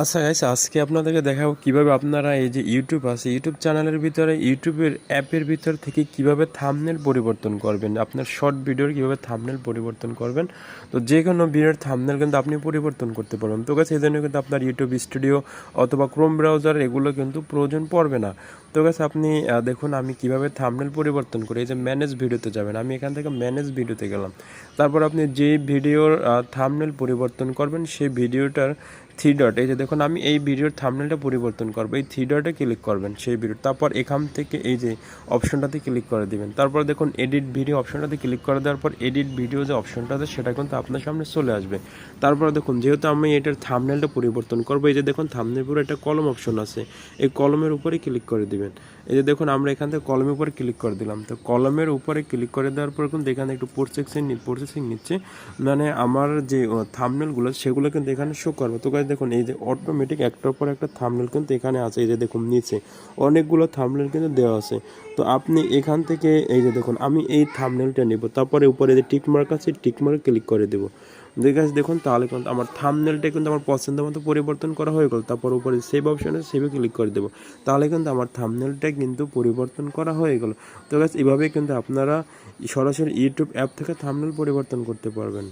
আচ্ছা গাইস, আজকে আপনাদেরকে দেখাবো কিভাবে আপনারা এই যে ইউটিউব আছে, ইউটিউব চ্যানেলের ভিতরে ইউটিউবের অ্যাপের ভিতর থেকে কিভাবে থাম্বনেল পরিবর্তন করবেন, আপনার শর্ট ভিডিওর কিভাবে থাম্বনেল পরিবর্তন করবেন। তো যে কোনো ভিডিওর থাম্বনেল কিন্তু আপনি পরিবর্তন করতে পারবেন। তো গাইস, এই জন্য কিন্তু আপনার ইউটিউব স্টুডিও অথবা ক্রোম ব্রাউজার এগুলো কিন্তু প্রয়োজন পড়বে না। তো গাইস, আপনি দেখুন আমি কিভাবে থাম্বনেল পরিবর্তন করি। এই যে ম্যানেজ ভিডিওতে যাবেন, আমি এখান থেকে ম্যানেজ ভিডিওতে গেলাম। তারপর আপনি যে ভিডিওর থাম্বনেল পরিবর্তন করবেন সেই ভিডিওটার থ্রি ডট, এই যে দেখুন আমি এই ভিডিওর থাম্বনেলটা পরিবর্তন করবো, এই থ্রি ডটে ক্লিক করবেন সেই ভিডিও। তারপর এখান থেকে এই যে অপশনটাতে ক্লিক করে দিবেন। তারপর দেখুন এডিট ভিডিও অপশনটাতে ক্লিক করে দেওয়ার পর এডিট ভিডিও যে অপশনটা আছে সেটা কিন্তু আপনার সামনে চলে আসবে। তারপর দেখুন যেহেতু আমি এটার থাম্বনেলটা পরিবর্তন করবো, এই যে দেখুন থাম্বনেলের উপরে একটা কলম অপশন আছে, এই কলমের উপরে ক্লিক করে দিবেন। এই যে দেখুন আমরা এখান থেকে কলমের উপরে ক্লিক করে দিলাম। তো কলমের উপরে ক্লিক করে দেওয়ার পর কিন্তু এখানে একটু প্রসেসিং নিচ্ছে, মানে আমার যে থাম্বনেলগুলো সেগুলো কিন্তু এখানে শো করবে। তো গাইস দেখুন এই যে অটোমেটিক একটার পর একটা থাম্বনেল কিন্তু এখানে আছে। এই যে দেখুন নিচে অনেকগুলো থাম্বনেল কিন্তু দেওয়া আছে। তো আপনি এখান থেকে এই যে দেখুন আমি এই থাম্বনেলটা নেব, তারপরে উপরে যে টিক মার্ক আছে টিক মার্কে ক্লিক করে দেবো। দেখুন তাহলে কিন্তু আমার থাম্বনেলটা কিন্তু আমার পছন্দ মতো পরিবর্তন করা হয়ে গেল। তারপর উপরে সেভ অপশনে সেভে ক্লিক করে দেবো, তাহলে কিন্তু আমার থাম্বনেলটা কিন্তু পরিবর্তন করা হয়ে গেল। তো গাইস, এভাবে কিন্তু আপনারা সরাসরি ইউটিউব অ্যাপ থেকে থাম্বনেল পরিবর্তন করতে পারবেন।